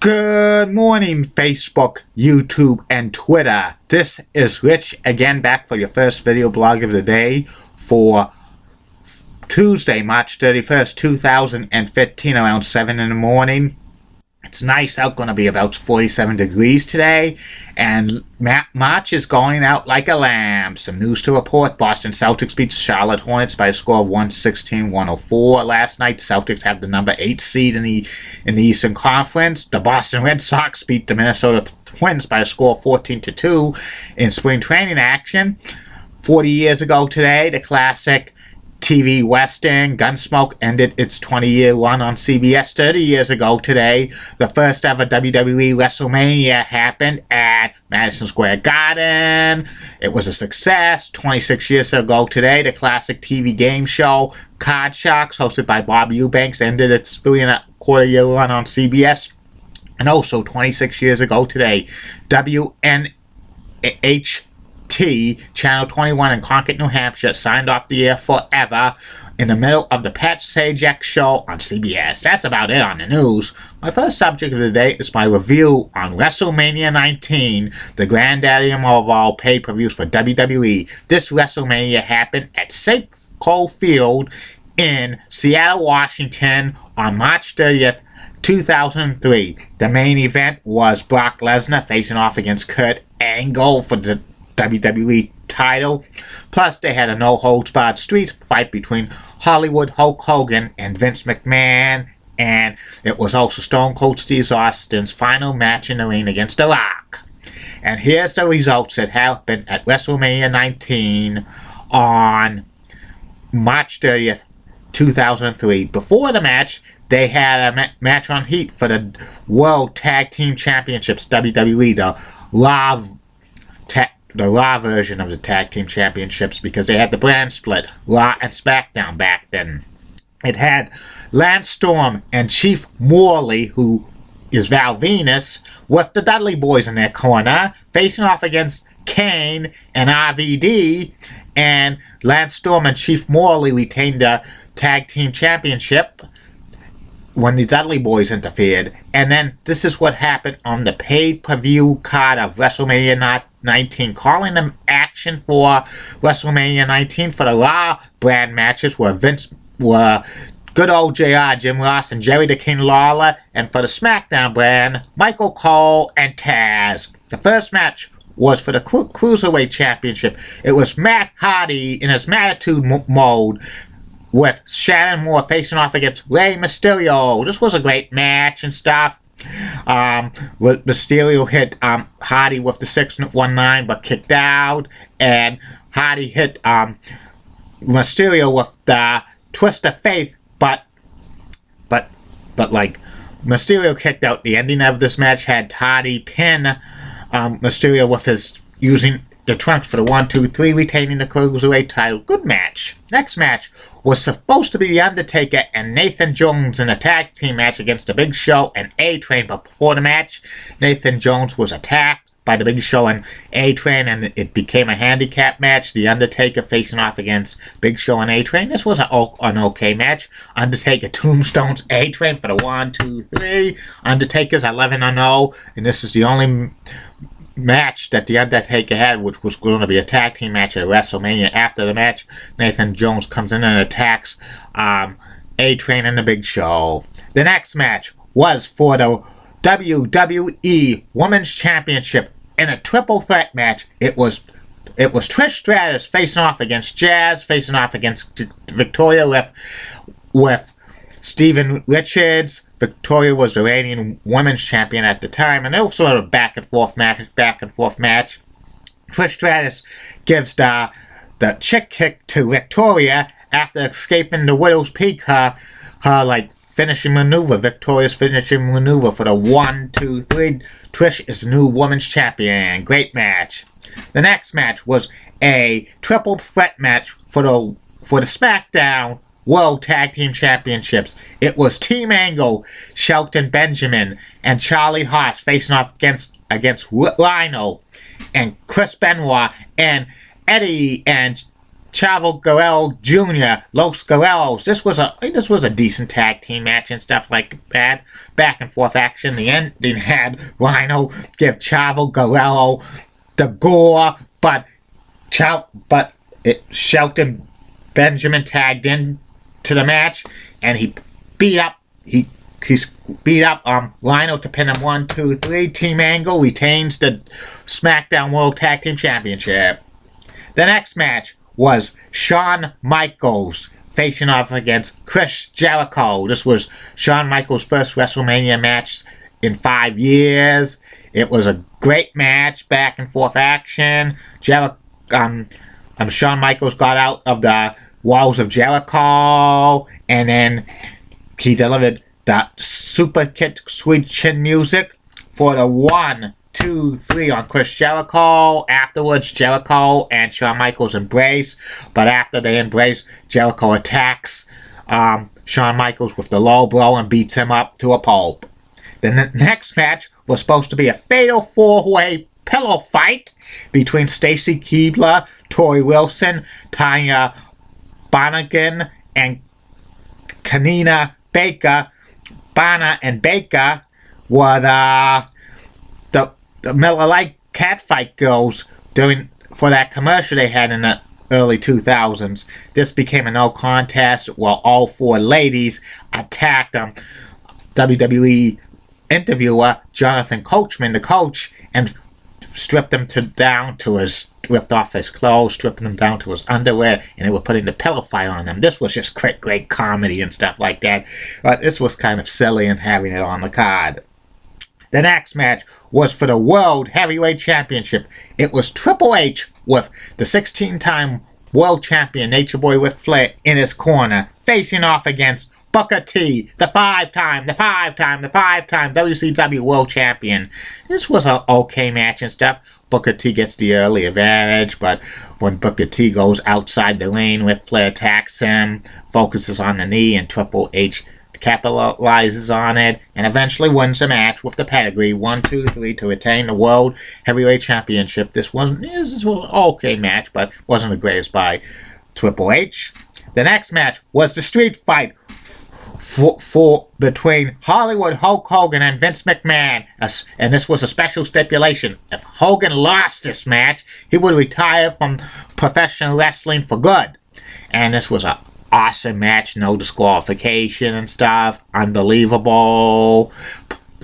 Good morning, Facebook, YouTube, and Twitter. This is Rich again, back for your first video blog of the day for Tuesday, March 31st, 2015, around 7 in the morning. It's nice out, going to be about 47 degrees today, and March is going out like a lamb. Some news to report. Boston Celtics beat Charlotte Hornets by a score of 116-104 last night. Celtics have the number 8 seed in the Eastern Conference. The Boston Red Sox beat the Minnesota Twins by a score of 14-2 in spring training action. 40 years ago today, the classic TV Western Gunsmoke ended its 20-year run on CBS. 30 years ago today, the first ever WWE WrestleMania happened at Madison Square Garden. It was a success. 26 years ago today, the classic TV game show Card Sharks, hosted by Bob Eubanks, ended its 3.25-year run on CBS. And also 26 years ago today, WNH Channel 21 in Concord, New Hampshire, signed off the air forever in the middle of the Pat Sajak show on CBS. That's about it on the news. My first subject of the day is my review on WrestleMania 19, the granddaddy of all pay-per-views for WWE. This WrestleMania happened at Safco Field in Seattle, Washington on March 30th, 2003. The main event was Brock Lesnar facing off against Kurt Angle for the WWE title. Plus, they had a no-holds-barred street fight between Hollywood Hulk Hogan and Vince McMahon, and it was also Stone Cold Steve Austin's final match in the ring against The Rock. And here's the results that happened at WrestleMania 19 on March 30th, 2003. Before the match, they had a match on Heat for the World Tag Team Championships, WWE, the Raw version of the Tag Team Championships, because they had the brand split, Raw and SmackDown back then. It had Lance Storm and Chief Morley, who is Val Venus, with the Dudley Boys in their corner, facing off against Kane and RVD, and Lance Storm and Chief Morley retained the Tag Team Championship when the Dudley Boys interfered. And then this is what happened on the pay-per-view card of WrestleMania 19. Calling them action for WrestleMania 19 for the Raw brand matches were good old JR, Jim Ross, and Jerry the King Lawler. And for the SmackDown brand, Michael Cole and Taz. The first match was for the Cruiserweight Championship. It was Matt Hardy in his Mattitude mode, with Shannon Moore facing off against Rey Mysterio. This was a great match and stuff. Mysterio hit Hardy with the 619 but kicked out, and Hardy hit Mysterio with the Twist of Faith, but like Mysterio kicked out. The ending of this match had Hardy pin Mysterio with his using the trunks for the 1-2-3, retaining the Cruiserweight title. Good match. Next match was supposed to be The Undertaker and Nathan Jones in a tag team match against The Big Show and A-Train, but before the match, Nathan Jones was attacked by The Big Show and A-Train, and it became a handicap match. The Undertaker facing off against Big Show and A-Train. This was an okay match. Undertaker tombstones A-Train for the 1-2-3. Undertaker's 11-0, and this is the only match that The Undertaker had, which was going to be a tag team match at WrestleMania. After the match, Nathan Jones comes in and attacks A-Train and The Big Show. The next match was for the WWE Women's Championship in a triple threat match. It was Trish Stratus facing off against Jazz, facing off against Victoria with Steven Richards. Victoria was the reigning women's champion at the time, and it was sort of a back and forth match. Trish Stratus gives the chick kick to Victoria after escaping the Widow's Peak, her like finishing maneuver, Victoria's finishing maneuver for the 1-2-3. Trish is the new women's champion. Great match. The next match was a triple threat match for the SmackDown World Tag Team Championships. It was Team Angle, Shelton Benjamin, and Charlie Haas facing off against Rhino and Chris Benoit and Eddie and Chavo Guerrero Jr., Los Guerreros. This was a decent tag team match and stuff like that. Back and forth action. The ending had Rhino give Chavo Guerrero the gore, but Shelton Benjamin tagged in to the match, and he beat up Rhino to pin him 1, 2, 3. Team Angle retains the SmackDown World Tag Team Championship. The next match was Shawn Michaels facing off against Chris Jericho. This was Shawn Michaels' first WrestleMania match in 5 years. It was a great match, back and forth action. Shawn Michaels got out of the walls of Jericho, and then he delivered the super kick sweet chin music for the 1, 2, 3 on Chris Jericho. Afterwards, Jericho and Shawn Michaels embrace, but after they embrace, Jericho attacks Shawn Michaels with the low blow and beats him up to a pulp. The next match was supposed to be a fatal 4-way pillow fight between Stacy Keibler, Tori Wilson, Tanya Bonnigan, and Kanina Baker. Bana and Baker were the Miller Lite catfight girls for that commercial they had in the early 2000s. This became a no contest while all 4 ladies attacked WWE interviewer Jonathan Coachman, the coach, and stripped him stripped off his clothes, stripping him down to his underwear, and they were putting the pillow fight on him. This was just great comedy and stuff like that. But this was kind of silly and having it on the card. The next match was for the World Heavyweight Championship. It was Triple H with the 16-time World Champion Nature Boy Ric Flair in his corner, facing off against Booker T, the five-time WCW World Champion. This was an okay match and stuff. Booker T gets the early advantage, but when Booker T goes outside the lane, Ric Flair attacks him, focuses on the knee, and Triple H capitalizes on it, and eventually wins the match with the pedigree 1, 2, 3 to retain the World Heavyweight Championship. This was an okay match, but wasn't the greatest by Triple H. The next match was the street fight between Hollywood Hulk Hogan and Vince McMahon, and this was a special stipulation. If Hogan lost this match, he would retire from professional wrestling for good. And this was an awesome match, no disqualification and stuff, unbelievable.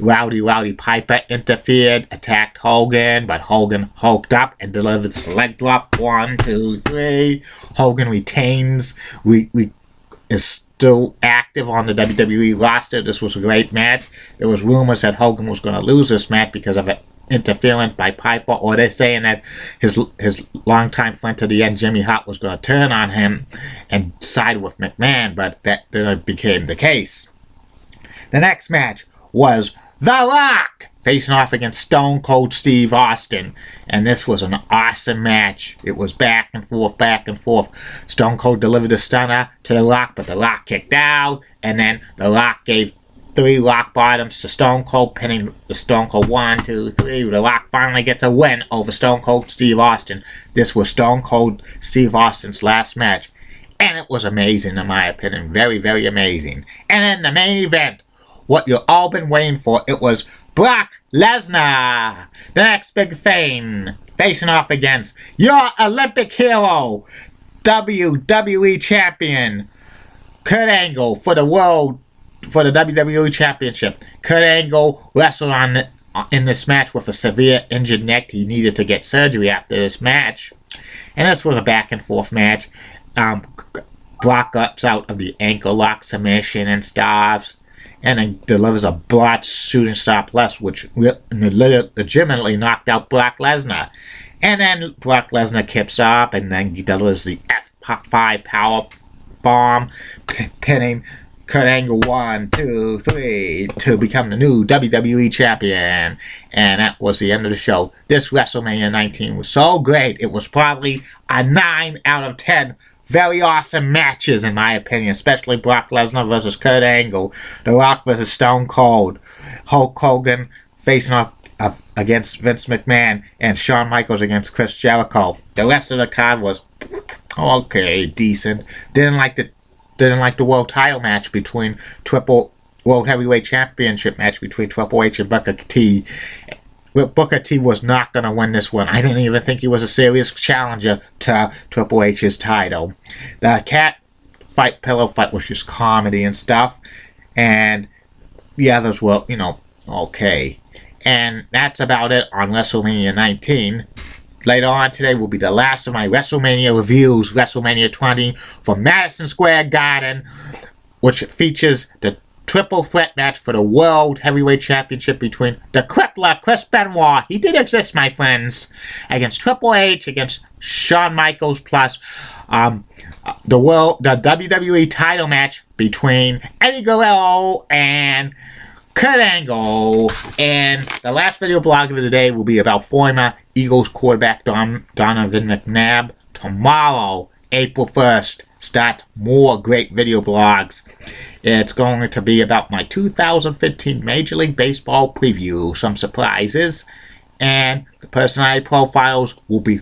Rowdy Piper interfered, attacked Hogan, but Hogan hulked up and delivered the leg drop. 1, 2, 3. Hogan retains. Is still active on the WWE roster. This was a great match. There was rumors that Hogan was going to lose this match because of an interference by Piper, or they're saying that his longtime friend to the end, Jimmy Hart, was going to turn on him and side with McMahon, but that didn't became the case. The next match was The Rock facing off against Stone Cold Steve Austin, and this was an awesome match. It was back and forth. Stone Cold delivered a stunner to The Rock, but The Rock kicked out, and then The Rock gave 3 rock bottoms to Stone Cold, pinning the Stone Cold 1, 2, 3. The Rock finally gets a win over Stone Cold Steve Austin. This was Stone Cold Steve Austin's last match, and it was amazing in my opinion. Very, very amazing. And then the main event, what you've all been waiting for, it was Brock Lesnar, the next big thing, facing off against your Olympic hero, WWE Champion, Kurt Angle, for the WWE Championship. Kurt Angle wrestled in this match with a severe injured neck. He needed to get surgery after this match. And this was a back and forth match. Brock gets out of the ankle lock submission and stuff, and then delivers a botched shooting star plus, which legitimately knocked out Brock Lesnar. And then Brock Lesnar kicks up, and then he delivers the F5 power bomb, pinning Kurt Angle 1, 2, 3 to become the new WWE Champion. And that was the end of the show. This WrestleMania 19 was so great. It was probably a 9 out of 10 very awesome matches, in my opinion, especially Brock Lesnar versus Kurt Angle, The Rock versus Stone Cold, Hulk Hogan facing off against Vince McMahon, and Shawn Michaels against Chris Jericho. The rest of the card was Okay, decent. Didn't like the world title match between World Heavyweight Championship match between Triple H and Booker T. But Booker T was not going to win this one. I didn't even think he was a serious challenger to Triple H's title. The cat fight, pillow fight was just comedy and stuff. And the others were, okay. And that's about it on WrestleMania 19. Later on today will be the last of my WrestleMania reviews, WrestleMania 20 from Madison Square Garden, which features the triple threat match for the World Heavyweight Championship between the crippler Chris Benoit, he did exist, my friends, against Triple H, against Shawn Michaels, plus the WWE title match between Eddie Guerrero and Kurt Angle. And the last video blog of the day will be about former Eagles quarterback Donovan McNabb. Tomorrow, April 1st, start more great video blogs. It's going to be about my 2015 Major League Baseball preview, some surprises, and the personality profiles will be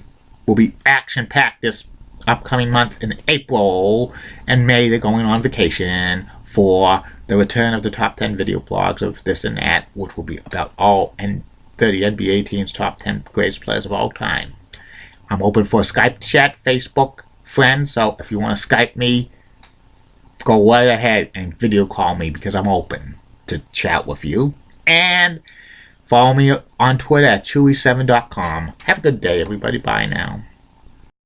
action-packed this upcoming month in April and May. They're going on vacation for the return of the top 10 video blogs of this and that, which will be about all 30 NBA teams' top 10 greatest players of all time. I'm open for a Skype chat, Facebook friend, so if you want to Skype me, go right ahead and video call me because I'm open to chat with you. And follow me on Twitter at chewy7.com. Have a good day, everybody. Bye now.